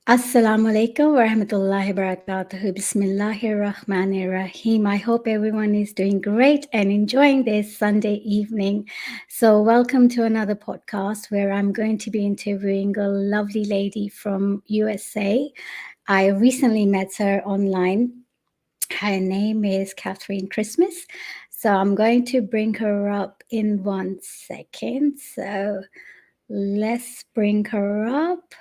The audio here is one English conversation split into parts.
Assalamu alaikum wa rahmatullahi wa barakatuh. Bismillahir Rahmanir Rahim. I hope everyone is doing great and enjoying this Sunday evening. So, welcome to another podcast where I'm going to be interviewing a lovely lady from USA. I recently met her online. Her name is Catherine Christmas. So, I'm going to bring her up in 1 second. So, let's bring her up.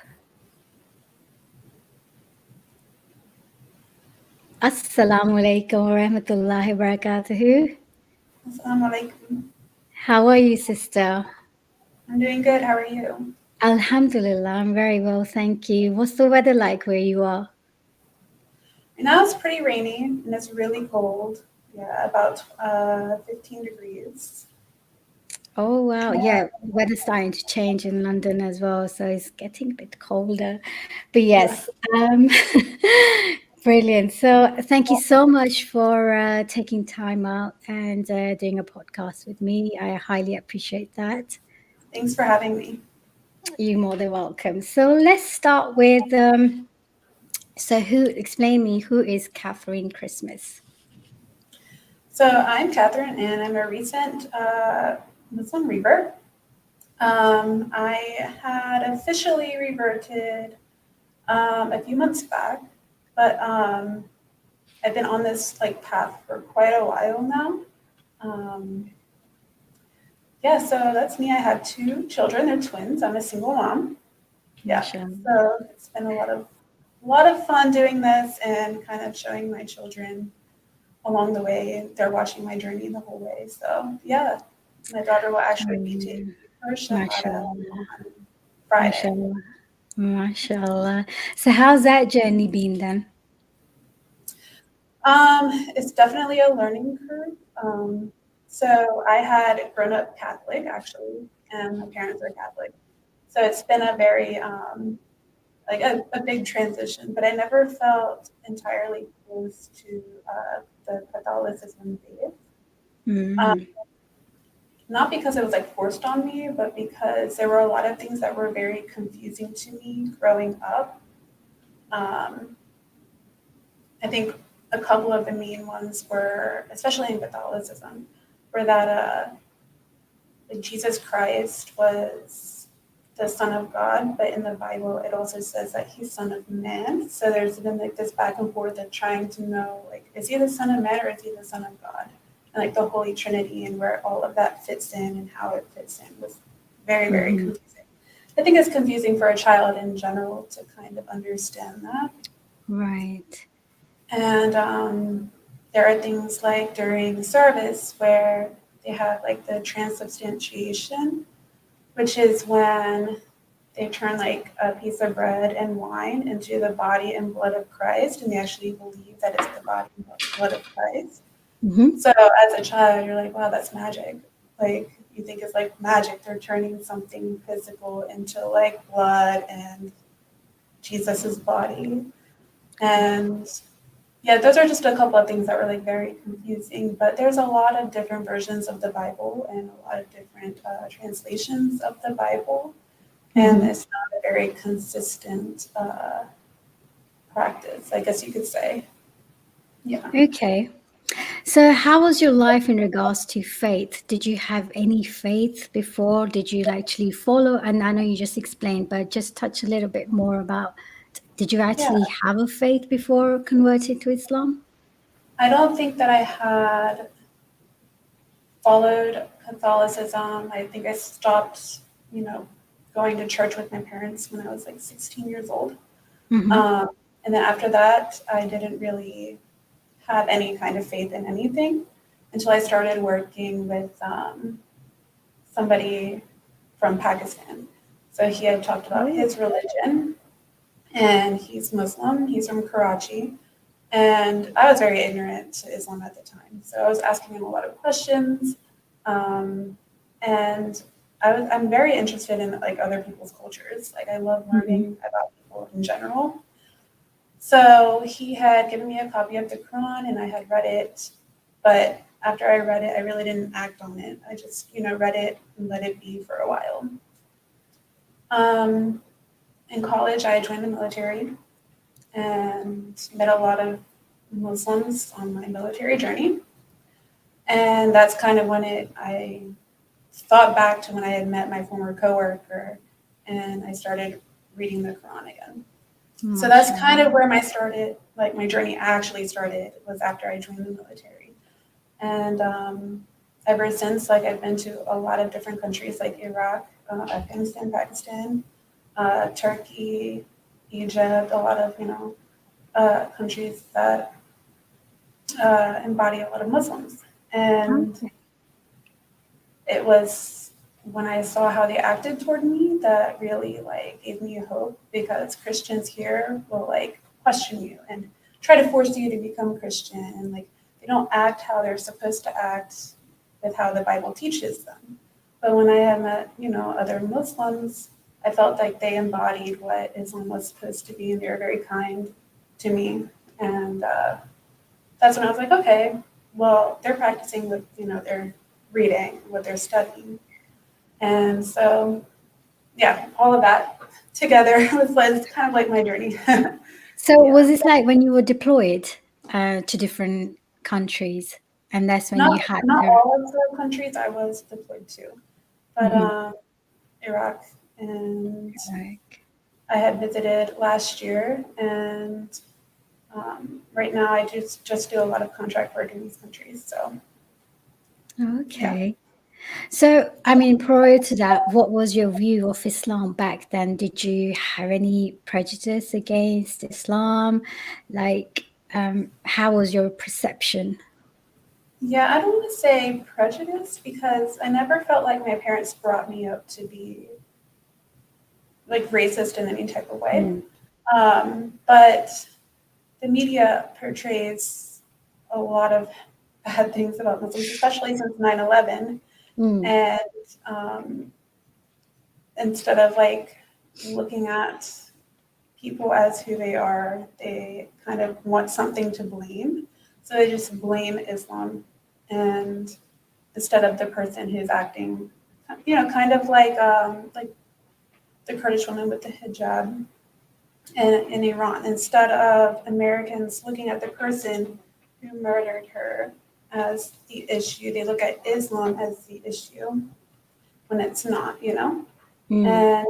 Assalamu alaikum wa rahmatullahi wa barakatuhu. Assalamu alaikum. How are you, sister? I'm doing good. How are you? Alhamdulillah, I'm very well, thank you. What's the weather like where you are? Right now it's pretty rainy and it's really cold. Yeah, about 15 degrees. Oh, wow. Yeah, weather's starting to change in London as well, so it's getting a bit colder. But Yeah. yes, brilliant. So thank you so much for taking time out and doing a podcast with me. I highly appreciate that. Thanks for having me. You're more than welcome. So let's start with so who explain me who is Catherine Christmas? So I'm Catherine and I'm a recent Muslim revert. I had officially reverted a few months back, but I've been on this like path for quite a while now. Um, yeah, so that's me. I have two children. They're twins. I'm a single mom. Yeah. Mashallah. So it's been a lot of fun doing this and kind of showing my children along the way. They're watching my journey the whole way. So yeah, my daughter will actually be taking her shahada Mashallah. on Friday. Mashallah. Mashallah. So how's that journey been then? It's definitely a learning curve. So I had grown up Catholic actually, and my parents are Catholic. So it's been a very like a big transition, but I never felt entirely close to the Catholicism faith. Um, Mm, not because it was like forced on me, but because there were a lot of things that were very confusing to me growing up. Um, I think a couple of the main ones were, especially in Catholicism, were that like Jesus Christ was the Son of God, but in the Bible it also says that he's Son of Man. So there's been like this back and forth of trying to know like is he the Son of Man or is he the Son of God? And like the Holy Trinity and where all of that fits in and how it fits in was very, very mhm. confusing. I think it's confusing for a child in general to kind of understand that. Right. And there are things like during service where they have like the transubstantiation, which is when they turn like a piece of bread and wine into the body and blood of Christ, and they actually believe that it's the body and blood of Christ. Hmm. So as a child, you're like, wow, that's magic. Like you think it's like magic. They're turning something physical into like blood and Jesus's body. And yeah, those are just a couple of things that were like very confusing. But there's a lot of different versions of the Bible and a lot of different translations of the Bible, and Hmm. it's not a very consistent practice, I guess you could say. Yeah. Okay. So how was your life in regards to faith? Did you have any faith before? Did you actually follow? And I know you just explained, but just touch a little bit more about did you Yeah. actually have a faith before converting to Islam? I don't think that I had followed Catholicism. I think I stopped, you know, going to church with my parents when I was like 16 years old. Hmm. Um, and then after that, I didn't really have any kind of faith in anything until I started working with somebody from Pakistan. So he had talked about Oh, his religion, and he's Muslim. He's from Karachi. And I was very ignorant to Islam at the time. So I was asking him a lot of questions. Um, and I'm very interested in like other people's cultures. Like I love mhm. learning about people in general. So he had given me a copy of the Quran and I had read it. But after I read it, I really didn't act on it. I just, read it and let it be for a while. Um, in college, I joined the military and met a lot of Muslims on my military journey. And that's kind of when I thought back to when I had met my former coworker and I started reading the Quran again. So that's kind of where my journey actually started, was after I joined the military. And ever since, like, I've been to a lot of different countries like Iraq, Afghanistan, Pakistan, Turkey, Egypt, a lot of, countries that embody a lot of Muslims. And Okay. it was when I saw how they acted toward me that really like gave me hope, because Christians here will like question you and try to force you to become Christian, and like they don't act how they're supposed to act with how the Bible teaches them. But when I had met, other Muslims, I felt like they embodied what Islam was supposed to be, and they were very kind to me. And that's when I was like, okay, well, they're practicing what they're reading, what they're studying. And so, yeah, all of that together was kind of like my journey. So was Yeah. it like when you were deployed to different countries, and that's when you Not had not your all of the countries I was deployed to, but Mhm. Iraq, and Like, I had visited last year, and right now I just do a lot of contract work in these countries. So yeah. okay. So, I mean, prior to that, what was your view of Islam back then? Did you have any prejudice against Islam? Like, how was your perception? Yeah, I don't want to say prejudice, because I never felt like my parents brought me up to be like racist in any type of way. Mm, But the media portrays a lot of bad things about Muslims, especially since 9/11. mm, And um, instead of like looking at people as who they are, they kind of want something to blame. So they just blame Islam, and instead of the person who's acting, kind of like the Kurdish woman with the hijab in Iran. Instead of Americans looking at the person who murdered her as the issue, they look at Islam as the issue when it's not. mm. And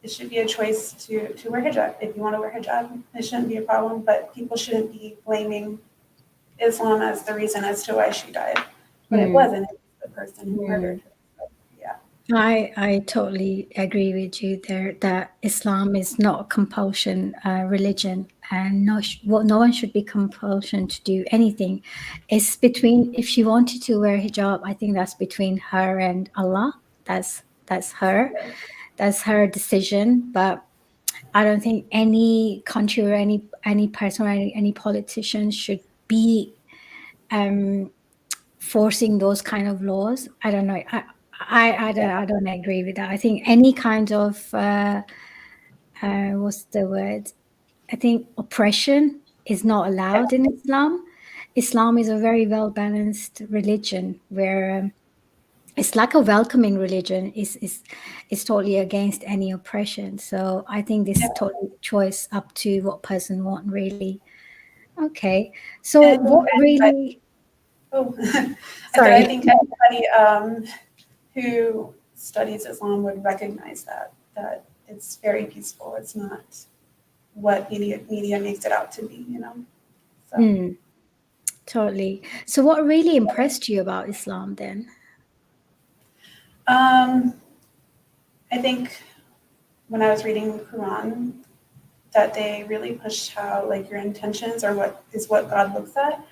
it should be a choice to wear hijab. If you want to wear hijab, it shouldn't be a problem, but people shouldn't be blaming Islam as the reason as to why she died. But it Mm, wasn't. It was the person who murdered mm. her. So, yeah. I totally agree with you there that Islam is not a compulsion religion, and no one should be compulsion to do anything. It's between, if she wanted to wear hijab, I think that's between her and Allah. That's her. That's her decision. But I don't think any country or any person or any politician should be um, forcing those kind of laws. I don't know. I don't agree with that. I think any kind of what's the word? I think oppression is not allowed in Islam. Islam is a very well balanced religion where it's like a welcoming religion. Is totally against any oppression. So I think this Yeah. total choice up to what person want really. Okay. So And what really? oh, I said I Sorry. think anybody who studies Islam would recognize that it's very peaceful. It's not what media makes it out to be. So Mm. Totally. So, what really impressed you about Islam then? um, I think when I was reading the Quran, that they really pushed how like your intentions are what God looks at.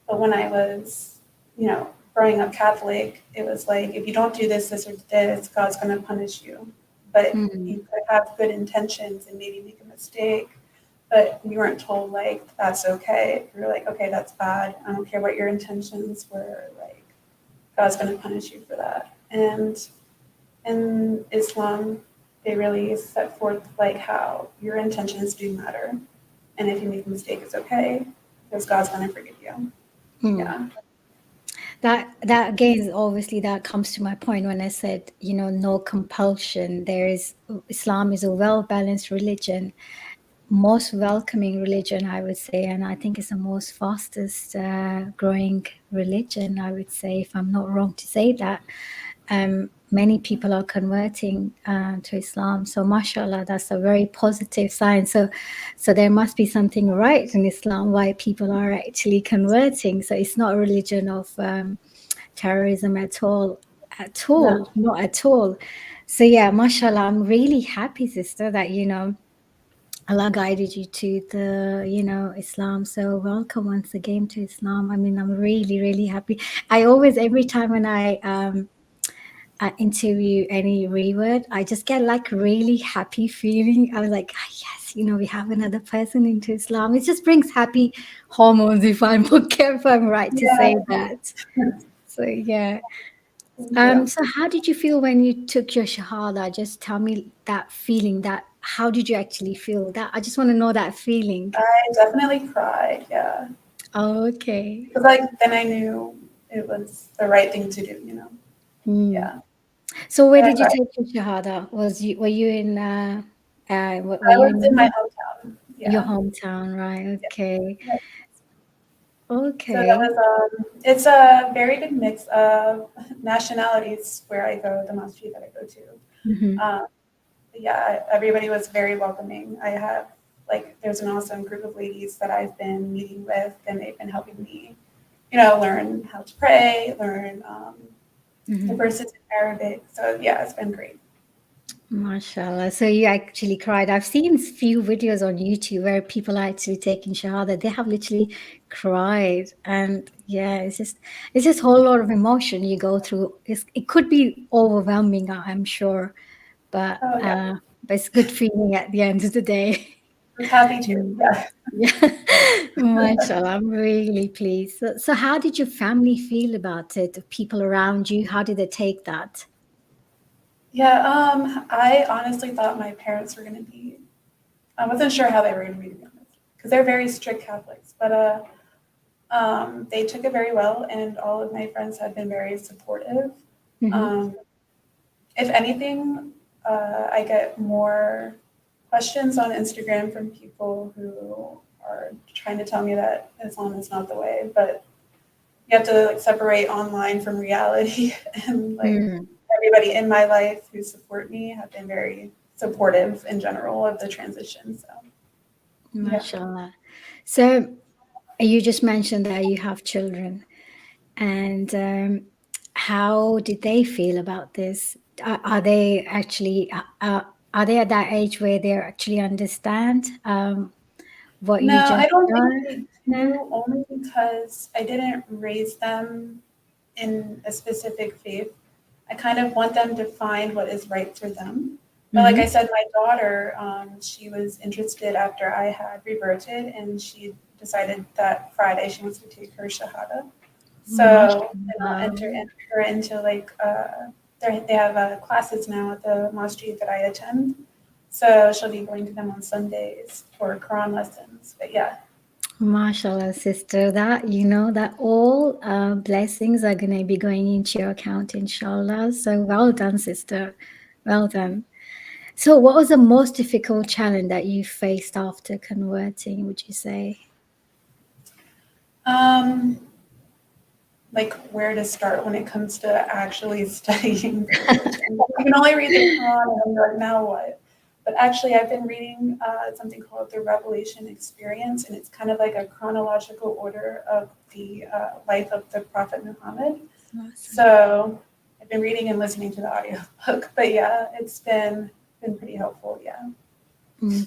But when I was, growing up Catholic, it was like if you don't do this, this, or this, God's going to punish you. But Mm, you could have good intentions and maybe make a mistake, but you weren't told like that's okay. You're like, okay, that's bad. I don't care what your intentions were. Like God's going to punish you for that. And in Islam, they really set forth like how your intentions do matter, and if you make a mistake, it's okay because God's going to forgive you. mm. Yeah. That again, obviously, that comes to my point when I said, no compulsion. Islam is a well balanced religion, most welcoming religion, I would say, and I think it's the most fastest growing religion, I would say, if I'm not wrong to say that. Many people are converting to Islam, so mashallah, that's a very positive sign. So there must be something right in Islam why people are actually converting. So it's not a religion of terrorism at No. all, not at all. So yeah, mashallah, I'm really happy, sister, that Allah guided you to Islam. So welcome once again to Islam. I mean, I'm really, really happy. I always, every time when I interview any revert, I just get like really happy feeling. I was like, "Ah, yes, we have another person into Islam. It just brings happy hormones, if I'm okay, if I'm right to Yeah. say that. So yeah. Thank you. So how did you feel when you took your shahada? Just tell me that feeling. That how did you actually feel? That I just want to know that feeling. I definitely cried. Yeah. Oh, okay. Because like then I knew it was the right thing to do. Hmm. Yeah. So where And I did you cried. take your shahada? Were you in were I you was in my in hometown. your Yeah. hometown, right? Okay. Yeah. So that Okay. was it's a very good mix of nationalities where I go, the masjid that I go to. Hmm. Um, yeah, everybody was very welcoming. I have there's an awesome group of ladies that I've been meeting with, and they've been helping me, learn how to pray, learn the Hmm. verses in Arabic. So yeah, it's been great. Mashallah. So you actually cried. I've seen few videos on YouTube where people are actually taking shahada. They have literally cried. And yeah, it's just a whole lot of emotion you go through. It could be overwhelming, I'm sure, but Oh yeah, uh, but it's good feeling at the end of the day. I was happy too. Mm. Yeah. Yeah, mashallah, I'm really pleased. So how did your family feel about it? The people around you, how did they take that? Yeah, I honestly thought my parents were going to be, I wasn't sure how they were going to be, to be honest, because they're very strict Catholics. But they took it very well, and all of my friends have been very supportive. Hmm. Um, if anything, I get more questions on Instagram from people who are trying to tell me that Islam is not the way, but you have to separate online from reality, and Mm, everybody in my life who support me have been very supportive in general of the transition. So yeah. mashallah. So you just mentioned that you have children, and how did they feel about this? Are they actually are they at that age where they actually understand what you No, just I don't think done? they No. do, only because I didn't raise them in a specific faith. I kind of want them to find what is right for them. But like I Mm-hmm. said, my daughter, she was interested after I had reverted, and she decided that Friday she wants to take her shahada. So then I'll Mashallah. enter her into they have classes now at the masjid that I attend. So she'll be going to them on Sundays for Quran lessons. But yeah, Mashallah, sister, that all blessings are going to be going into your account, inshallah. So well done, sister. Well done. So, what was the most difficult challenge that you faced after converting, would you say? um, like where to start when it comes to actually studying the religion. You can only read the Quran and you're like, now what? But actually, I've been reading something called the Revelation Experience, and it's kind of like a chronological order of the life of the Prophet Muhammad. Awesome. So I've been reading and listening to the audiobook, but yeah, it's been pretty helpful. Yeah.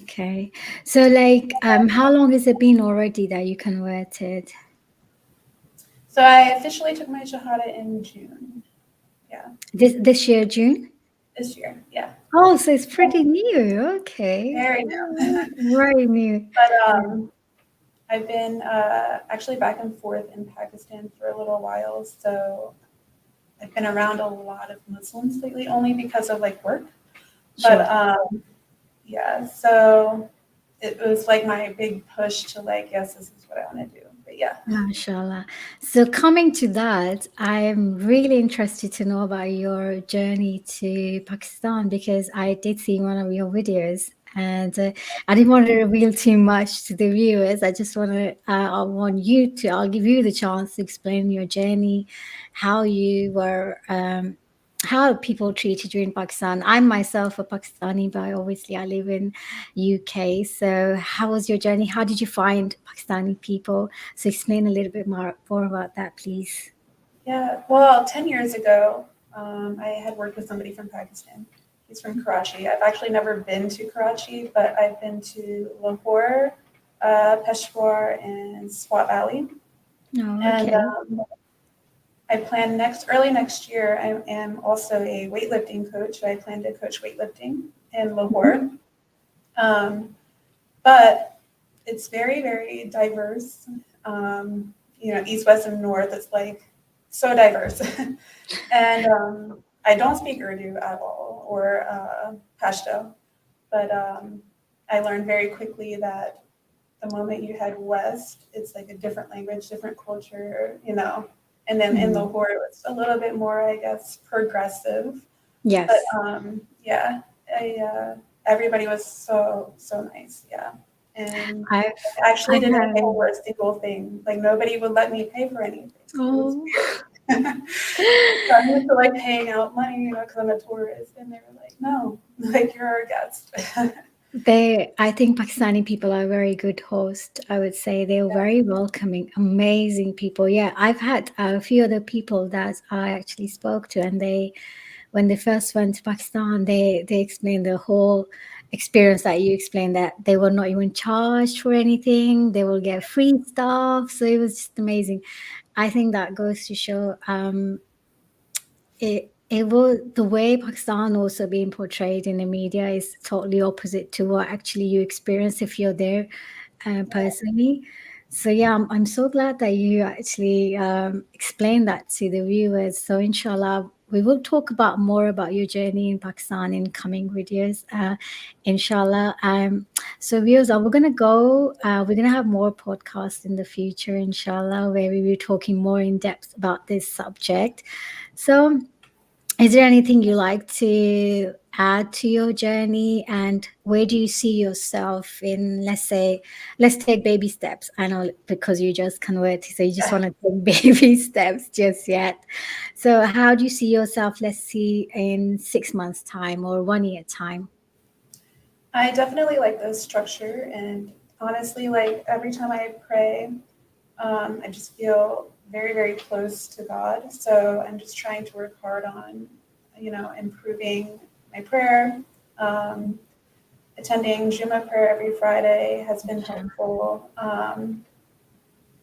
Okay. So, like, how long has it been already that you converted? So I officially took my shahada in June. Yeah, This year, June? this year. Yeah, Oh, so it's pretty new. Okay. very new. Very new. But Yeah. I've been actually back and forth in Pakistan for a little while, so I've been around a lot of Muslims lately, only because of work. But Sure. yeah, so it was like my big push to yes, this is what I want to do. But yeah. MashaAllah. So, coming to that, I'm really interested to know about your journey to Pakistan because I did see one of your videos, and I didn't want to reveal too much to the viewers. I just want to, I want you to, I'll give you the chance to explain your journey, how you were, how people treated you in Pakistan. I'm myself a Pakistani, but obviously I live in UK. So, how was your journey? How did you find Pakistani people? So explain a little bit more about that, please. Yeah, well, 10 years ago, I had worked with somebody from Pakistan. He's from Karachi. I've actually never been to Karachi, but I've been to Lahore, Peshawar, and Swat Valley. Oh, And okay. I plan early next year, I am also a weightlifting coach. So I plan to coach weightlifting in Lahore. Um, but it's very, very diverse. East, west, and north. It's like so diverse. And I don't speak Urdu at all or Pashto, but I learned very quickly that the moment you head west, it's like a different language, different culture. And then in Mm. Lahore, it was a little bit more, I guess, progressive. But Yes. yeah, everybody was so nice. Yeah, and I've I actually I've didn't pay had for a single thing. Like nobody would let me pay for anything. It was oh weird. So I'm used to like paying out money, because I'm a tourist, and they were like, "No, like you're our guest." they I think Pakistani people are very good hosts. I would say they're very welcoming, amazing people. Yeah, I've had a few other people that I actually spoke to, and they when they first went to Pakistan, they explained the whole experience that you explained, that they were not even charged for anything. They will get free stuff. So it was just amazing. I think that goes to show it will the way Pakistan also being portrayed in the media is totally opposite to what actually you experience if you're there personally. So yeah, I'm so glad that you actually explained that to the viewers. So inshallah, we will talk about more about your journey in Pakistan in coming videos. Inshallah. So viewers, we're gonna go. We're gonna have more podcasts in the future, inshallah, where we will be talking more in depth about this subject. So is there anything you like to add to your journey, and where do you see yourself in, let's say, let's take baby steps. I know because you just converted, so you just want to take baby steps just yet. So how do you see yourself, let's see, in 6 months' time or 1 year time? I definitely like the structure, and honestly, like every time I pray, I just feel very, very close to God. So I'm just trying to work hard on, improving my prayer. Um, Attending Juma prayer every Friday has been helpful.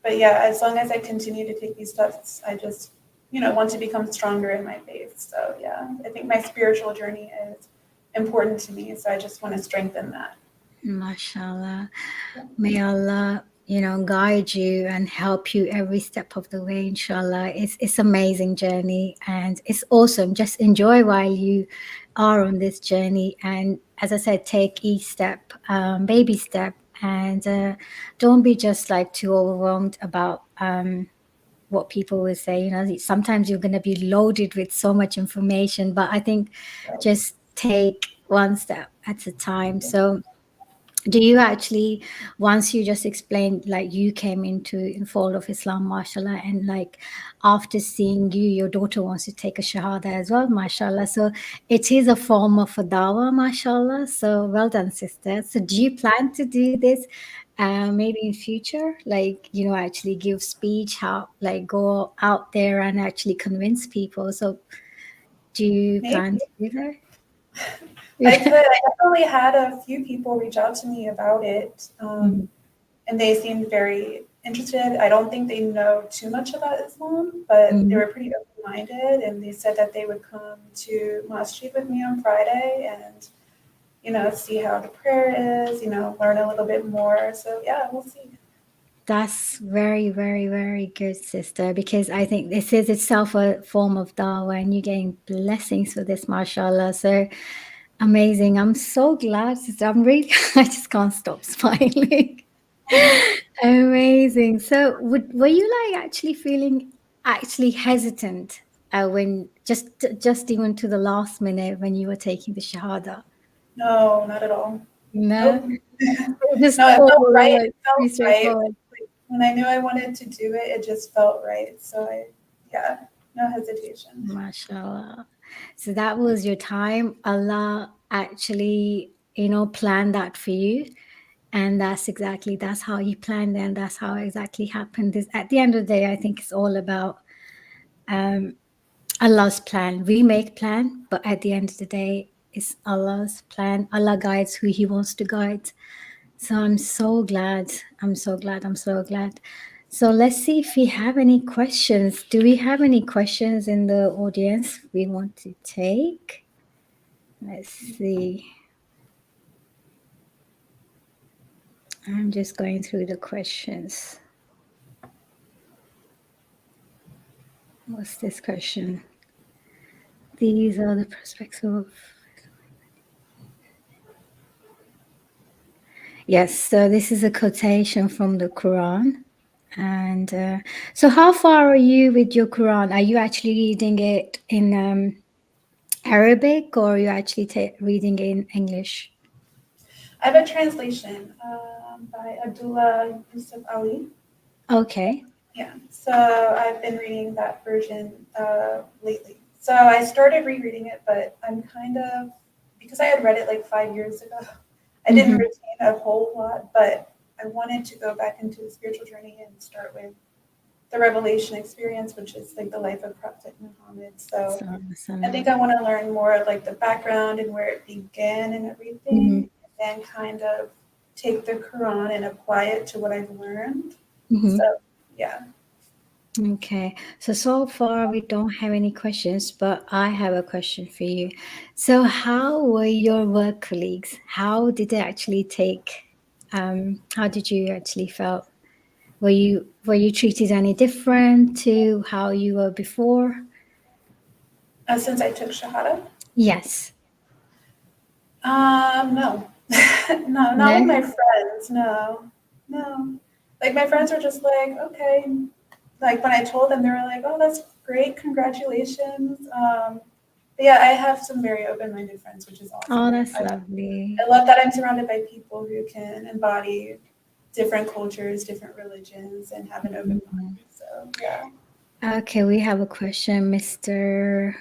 But yeah, as long as I continue to take these steps, I just, want to become stronger in my faith. So yeah, I think my spiritual journey is important to me. So I just want to strengthen that. Mashallah. May Allah, guide you and help you every step of the way, inshallah. It's amazing journey and it's awesome. Just enjoy while you are on this journey. And as I said, take each step, baby step, and don't be just like too overwhelmed about what people will say. Sometimes you're going to be loaded with so much information, but I think just take one step at a time. So do you actually, once you just explained, like you came into in fold of Islam, mashallah, and like after seeing you, your daughter wants to take a shahada as well, mashallah. So it is a form of a dawah, mashallah. So well done, sister. So do you plan to do this maybe in future? Like, actually give speech, how like go out there and actually convince people. So do you plan Maybe to do that? I Yeah. could. I definitely had a few people reach out to me about it, Mhm. and they seemed very interested. I don't think they know too much about Islam, but they Mhm. were pretty open-minded, and they said that they would come to masjid with me on Friday and see how the prayer is, learn a little bit more. So yeah, we'll see. That's very, very, very good, sister, because I think this is itself a form of dawah and you're getting blessings for this, mashallah. So amazing. I'm so glad, sister. I'm really, I just can't stop smiling. Amazing. So, were you like actually feeling actually hesitant when just even to the last minute when you were taking the shahada? No, not at all. No, Nope. just No, it all felt right. like It felt pretty right. straightforward. Like, when I knew I wanted to do it, it just felt right. So yeah, no hesitation. Mashallah. So that was your time. Allah actually, planned that for you. And that's how he planned it, and that's how exactly happened. Is at the end of the day, I think it's all about um, Allah's plan. We make plan, but at the end of the day, it's Allah's plan. Allah guides who He wants to guide. So I'm so glad. I'm so glad. I'm so glad. So let's see if we have any questions. Do we have any questions in the audience we want to take? Let's see. I'm just going through the questions. What's this question? These are the prospects of. Yes, so this is a quotation from the Quran. And so, how far are you with your Quran? Are you actually reading it in Arabic, or are you actually reading it in English? I have a translation by Abdullah Yusuf Ali. Okay. Yeah, so I've been reading that version lately. So I started rereading it, but I'm kind of, because I had read it like 5 years ago, I didn't Mm-hmm. retain a whole lot, but I wanted to go back into the spiritual journey and start with the revelation experience, which is like the life of Prophet Muhammad. So I think I want to learn more of like the background and where it began and Mm-hmm. everything, and then kind of take the Quran and apply it to what I've learned. Mm-hmm. So yeah. Okay. So far we don't have any questions, but I have a question for you. So how were your work colleagues? How did they actually take? How did you actually felt? Were you treated any different to how you were before? Since I took Shahada, Yes. no, no, not with No. my friends. No, no. Like my friends were just like, okay. Like when I told them, they were like, oh, that's great, congratulations. But yeah, I have some very open-minded friends, which is awesome. Oh, I, that's I, lovely. I love that I'm surrounded by people who can embody different cultures, different religions, and have an open mind. So yeah. Okay, we have a question, Mr.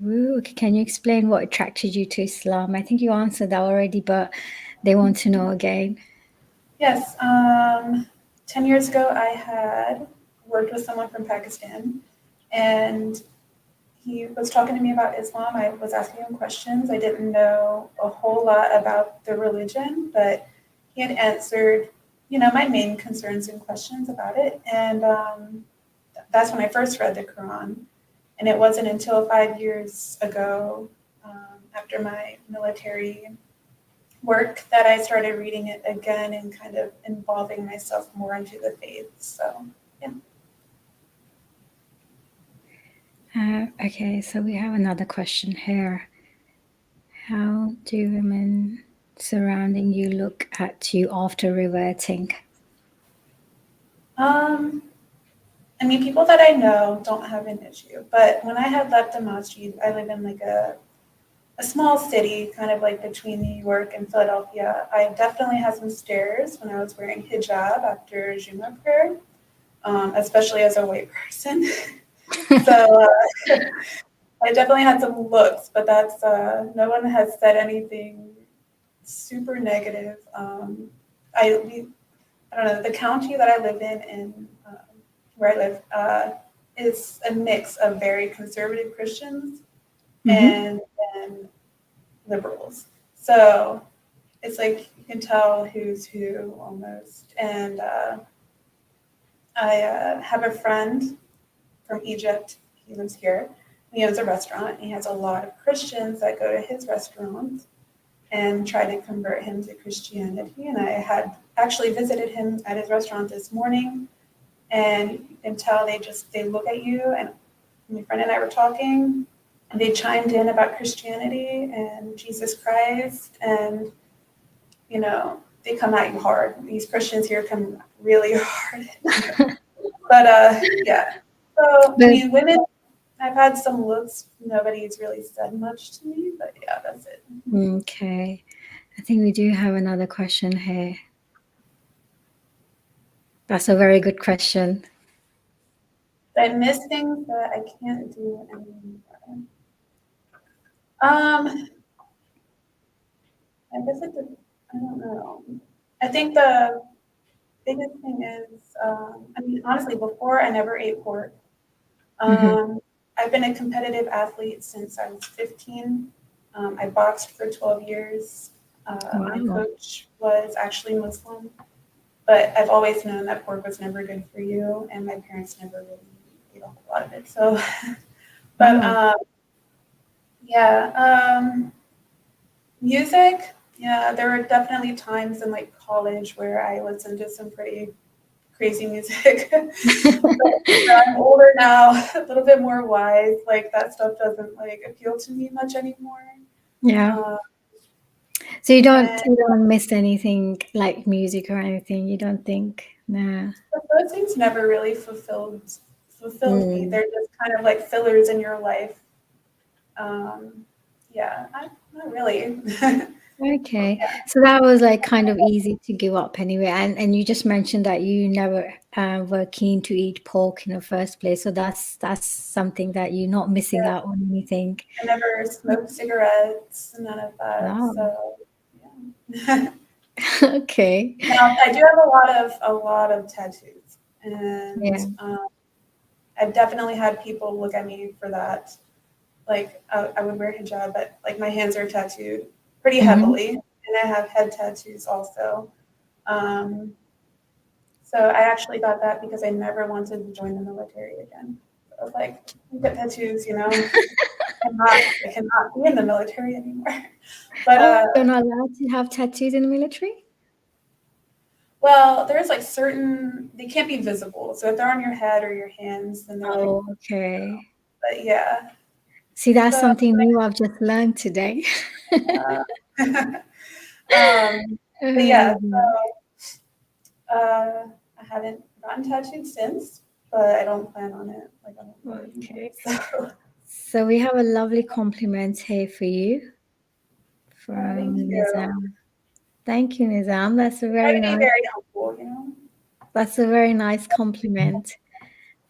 Wu. Can you explain what attracted you to Islam? I think you answered that already, but they want to know again. Yes. 10 years ago, I had worked with someone from Pakistan, and he was talking to me about Islam. I was asking him questions. I didn't know a whole lot about the religion, but he had answered, my main concerns and questions about it. And that's when I first read the Quran. And it wasn't until 5 years ago, after my military work, that I started reading it again and kind of involving myself more into the faith. So, yeah. Okay, so we have another question here. How do women surrounding you look at you after reverting? I mean, people that I know don't have an issue. But when I had left the masjid, I live in like a small city, kind of like between New York and Philadelphia. I definitely had some stares when I was wearing hijab after Juma prayer, especially as a white person. So I definitely had some looks, but that's no one has said anything super negative. I don't know, the county that I live in and where I live is a mix of very conservative Christians Mm-hmm. and then liberals. So it's like you can tell who's who almost. And I have a friend from Egypt. He lives here. He owns a restaurant. He has a lot of Christians that go to his restaurant and try to convert him to Christianity. And I had actually visited him at his restaurant this morning, and you can tell they look at you. And my friend and I were talking, and they chimed in about Christianity and Jesus Christ, and they come at you hard. These Christians here come really hard. But yeah. So I But mean, women. I've had some looks. Nobody's really said much to me, but yeah, that's it. okay, I think we do have another question here. That's a very good question. I miss things that I can't do anymore. Um, I guess I don't know. I think the biggest thing is, I mean, honestly, before I never ate pork. Hmm. Um, I've been a competitive athlete since I was 15. I boxed for 12 years. My Wow. coach was actually Muslim, but I've always known that pork was never good for you, and my parents never really ate a whole lot of it. So, but Oh, yeah, music. Yeah, there were definitely times in like college where I listened to some pretty crazy music. But I'm older now, a little bit more wise. Like that stuff doesn't like appeal to me much anymore. yeah. Uh, So and you don't miss anything like music or anything. You don't think, nah. but those things never really fulfilled me. Mm. They're just kind of like fillers in your life. Um, yeah, not really. Okay, so that was like kind of easy to give up anyway. And you just mentioned that you never were keen to eat pork in the first place. So that's something that you're not missing Yeah, out on anything. I never smoked cigarettes, none of that. Wow. So yeah. Okay. Now I do have a lot of tattoos, and Yeah. I've definitely had people look at me for that. Like I would wear hijab, but like my hands are tattooed pretty Hmm. heavily, and I have head tattoos also. Um, so I actually got that because I never wanted to join the military again. So I was like, you get tattoos, I cannot be in the military anymore. But Oh, you're not allowed to have tattoos in the military? well, there's like certain they can't be visible. So if they're on your head or your hands, then they're like. Oh, okay. But yeah. See, that's So something new I've just learned today. uh, um, but yeah. Um, So I haven't gotten tattooed since, but I don't plan on it. Like I don't really okay. anymore. So So we have a lovely compliment here for you thank from you. Nizam. Thank you, Nizam. Try to be very helpful. That's a very nice compliment.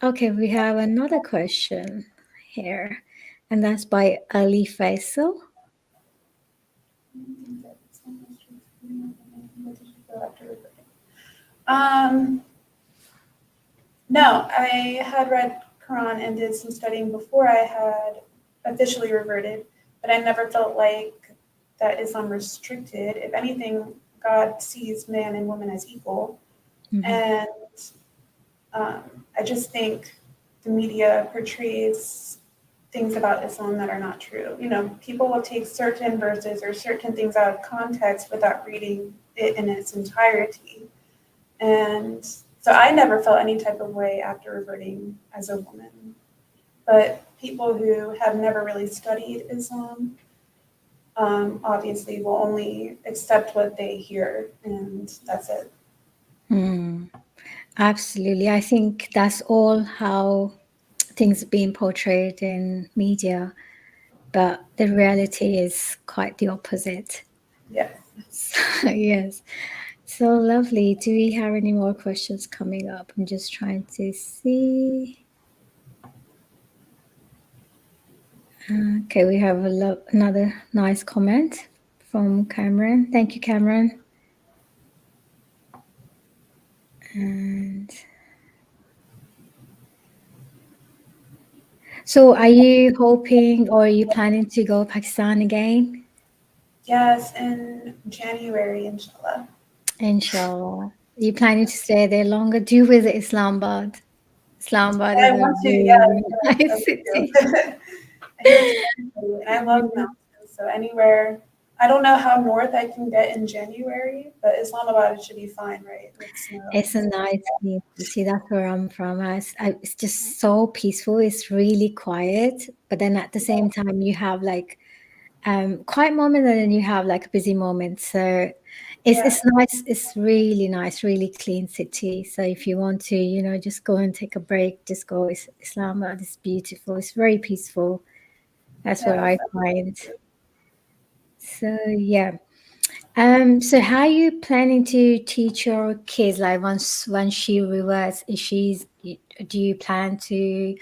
Okay, we have another question here, and that's by Ali Faisal. Um, no, I had read Quran and did some studying before I had officially reverted, but I never felt like that Islam restricted. If anything, God sees man and woman as equal, Mhm. and um, I just think the media portrays things about Islam that are not true. People will take certain verses or certain things out of context without reading it in its entirety. And so I never felt any type of way after reverting as a woman. But people who have never really studied Islam obviously will only accept what they hear, and that's it. Hmm. Absolutely. I think that's all how things are being portrayed in media, but the reality is quite the opposite. Yes. So, yes. So lovely. Do we have any more questions coming up? I'm just trying to see. Okay, we have another nice comment from Cameron. Thank you, Cameron. And so, are you hoping or are you planning to go Pakistan again? Yes, in January, inshallah. Inshallah. Are you planning to stay there longer? Do you visit Islamabad? Islamabad I is a want to, yes, really yes, nice I city. do. I hear it's very pretty, and I love mountains. So anywhere, I don't know how north I can get in January, but Islamabad should be fine, right? With snow. It's a nice city. That's where I'm from. It's just so peaceful. It's really quiet, but then at the same time, you have like quiet moment and then you have like a busy moment. So Yeah, It's nice. It's really nice, really clean city. So if you want to, just go and take a break, just go. Islamabad is beautiful. It's very peaceful. That's what yeah, I so, find. So yeah. So how are you planning to teach your kids? Like once she reverts, is she's do you plan to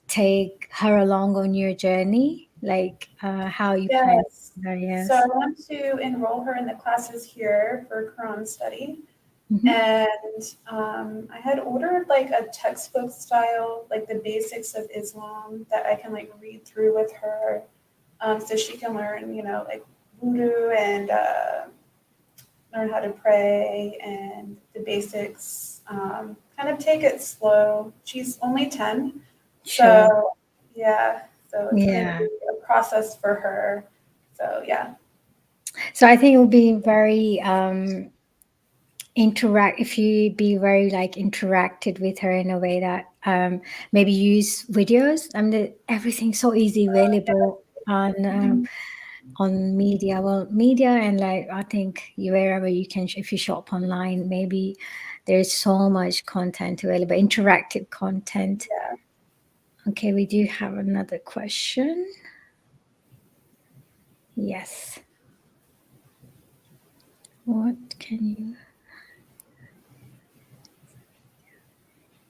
take her along on your journey? Like how you plan? yes. So I Yes. want to enroll her in the classes here for Quran study. Hmm. And I had ordered like a textbook style, like the basics of Islam that I can like read through with her, so she can learn, like wudu and learn how to pray and the basics. Kind of take it slow. She's only 10, Sure. so yeah, so it's going to Yeah. be a process for her. So yeah, So I think it will be very interact if you be very like interacted with her in a way that maybe use videos. I mean, everything's so easy available on media. Well, media and like I think you wherever you can, if you shop online, maybe there's so much content available, interactive content. yeah. Okay, we do have another question. Yes. What can you?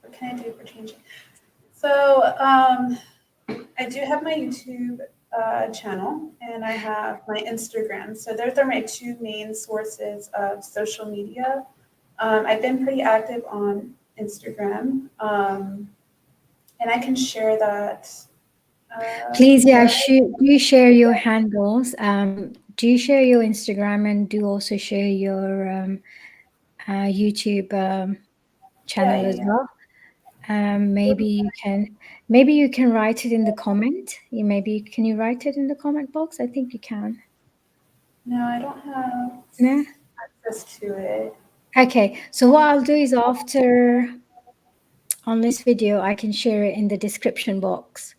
What can I do for changing? So I do have my YouTube channel and I have my Instagram. So those are my two main sources of social media. I've been pretty active on Instagram, and I can share that. Please, yeah, Where do you share your handles? Do you share your Instagram and do also share your YouTube yeah, channel yeah, as yeah. well? Maybe you can write it in the comment. Can you write it in the comment box? I think you can. No, I don't have No? access to it. Okay. So what I'll do is after on this video, I can share it in the description box.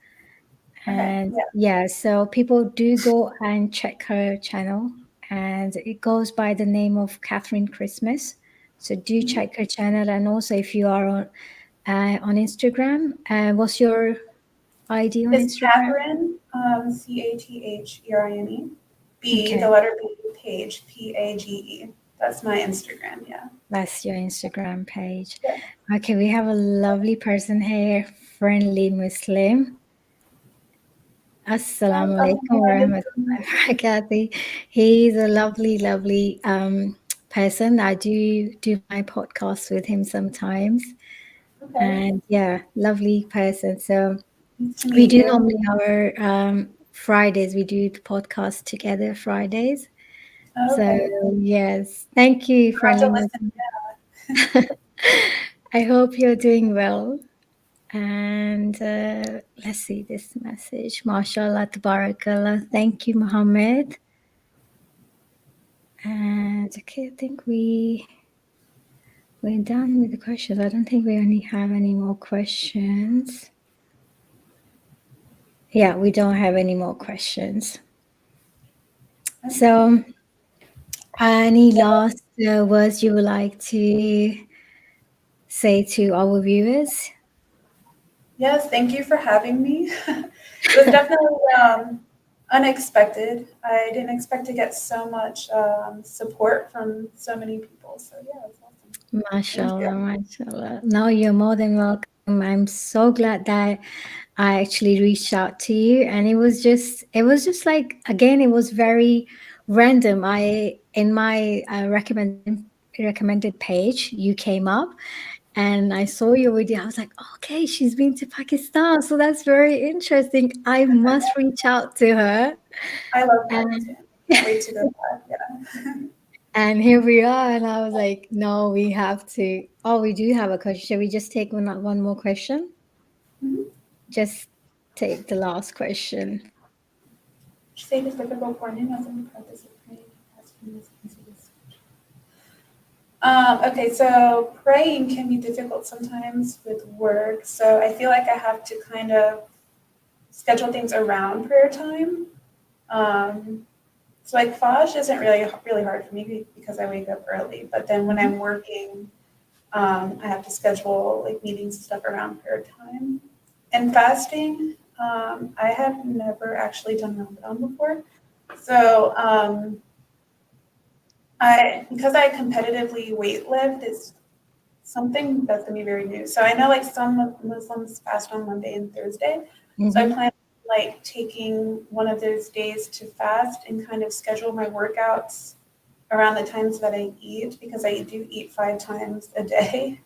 Okay, And yeah. yeah, so people do go and check her channel, and it goes by the name of Catherine Christmas. So do Mhm. check her channel, and also if you are on Instagram, what's your ID on It's Instagram? Catherine, Catherine, B, the Okay, letter B, page, Page. That's my Instagram, yeah. that's your Instagram page. Yeah. Okay, we have a lovely person here, friendly Muslim. Assalamu alaikum warahmatullahi wabarakatuh. He's a lovely, lovely person. I do my podcast with him sometimes. Okay. And yeah, lovely person. So Nice to we meet do you. normally our Fridays, we do the podcast together Fridays. So Okay. yes, thank you, I'll have friendly to listen. Muslim. I hope you're doing well. And let's see this message. MashaAllah, tabarakallah. Thank you, Muhammad. And okay, I think we're done with the questions. I don't think we only have any more questions. Yeah, we don't have any more questions. So, any last words you would like to say to our viewers? Yes, thank you for having me. It was definitely unexpected. I didn't expect to get so much support from so many people. So yeah, it's awesome. Thank you. MashaAllah, MashaAllah. No, you're more than welcome. I'm so glad that I actually reached out to you, and it was just like again, it was very random. I in my recommended page, you came up, and I saw your video. I was like, okay, she's been to Pakistan, so that's very interesting. I must reach out to her, I love and Pakistan. Can't wait to go back. Yeah. and here we are. And I was like, no, we have to. Oh, we do have a question. Shall we just take one more question? Mhm. Just take the last question. Say it is difficult for anyone to participate. Okay, so praying can be difficult sometimes with work. So I feel like I have to kind of schedule things around prayer time. Um, So like Faj isn't really hard for me because I wake up early. But then when Mhm. I'm working, I have to schedule like meetings and stuff around prayer time. And fasting, I have never actually done Ramadan before. So I because I competitively weight lift is something that's gonna be very new. So I know like some Muslims fast on Monday and Thursday. So I Mhm. plan like taking one of those days to fast and kind of schedule my workouts around the times that I eat because I do eat 5 times a day.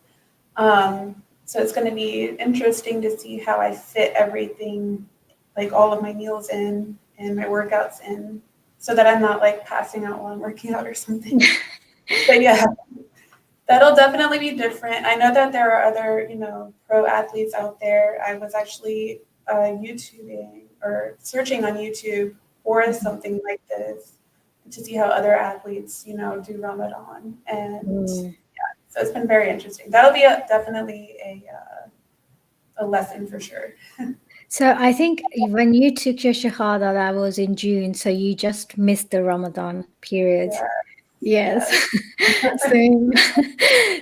So it's going to be interesting to see how I fit everything, like all of my meals in and my workouts in, so that I'm not like passing out while I'm working out or something. But yeah, that'll definitely be different. I know that there are other, pro athletes out there. I was actually YouTubing or searching on YouTube for something like this to see how other athletes, do Ramadan. And Mm. so it's been very interesting. That'll be definitely a lesson for sure. So I think when you took your shahada, that was in June, so you just missed the Ramadan period. Yeah, Yes. yes, So,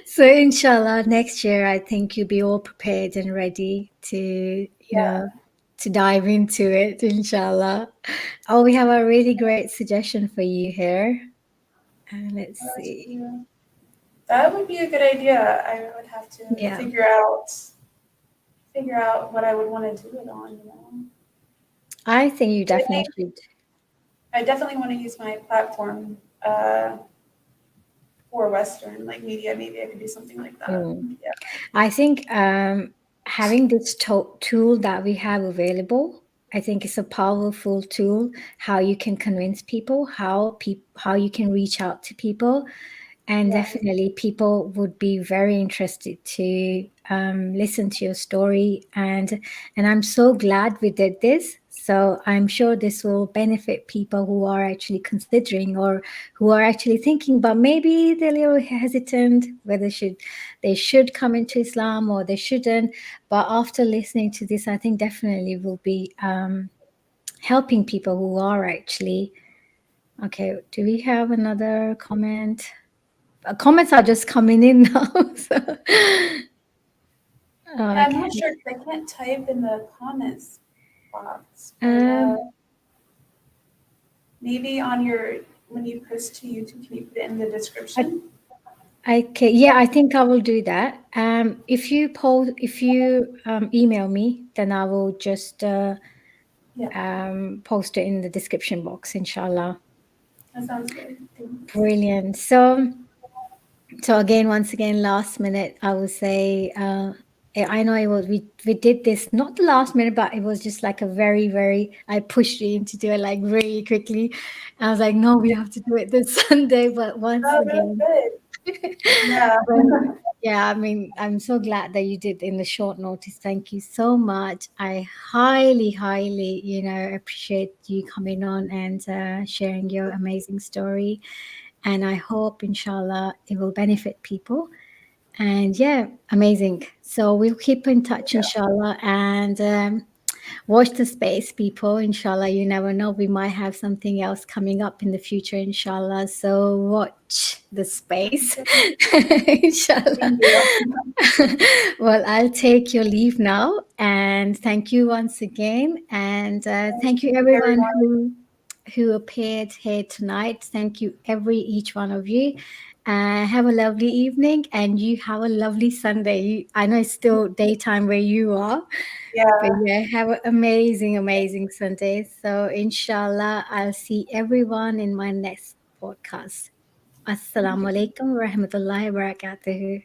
so inshallah, next year I think you'll be all prepared and ready to, yeah. to dive into it, inshallah. Oh, we have a really great suggestion for you here. Let's That's see. true. That would be a good idea. I would have to Yeah, figure out what I would want to do it on. I think you I definitely think should. I definitely want to use my platform uh, for Western like media. Maybe I could do something like that. Mm. Yeah, I think having this tool that we have available, I think it's a powerful tool. How you can convince people, how you can reach out to people, and yeah, definitely people would be very interested to listen to your story. And I'm so glad we did this. So I'm sure this will benefit people who are actually considering or who are actually thinking, but maybe they're a little hesitant whether they should come into Islam or they shouldn't. But after listening to this, I think definitely will be helping people who are actually. Okay, do we have another comment? Comments are just coming in now. So, yeah. I'm not okay. sure because I can't type in the comments box, but Um, maybe on your when you post to YouTube, can you put it in the I, description? okay, yeah, I think I will do that. If you email me, then I will just Yeah, post it in the description box, inshallah. that sounds good. Thanks. Brilliant. So again, once again, last minute, I would say, I know it was we did this not the last minute, but it was just like a very I pushed you to do it like really quickly. I was like, no, we have to do it this Sunday. But once Oh, that's again, good. Yeah. but yeah, I mean, I'm so glad that you did in the short notice. Thank you so much. I highly, appreciate you coming on and sharing your amazing story. And I hope, inshallah, it will benefit people. And yeah, amazing. So we'll keep in touch, Yeah. inshallah, and watch the space, people. Inshallah, you never know. We might have something else coming up in the future, inshallah. So watch the space, inshallah. Thank you. Well, I'll take your leave now. And thank you once again. And thank you, Thank you, everyone everyone. who appeared here tonight. Thank you, each one of you. Have a lovely evening, and you have a lovely Sunday. I know it's still daytime where you are, but Yeah. yeah, have an amazing Sunday. So, inshallah, I'll see everyone in my next podcast. Assalamu alaikum wa rahmatullahi wa barakatuhu.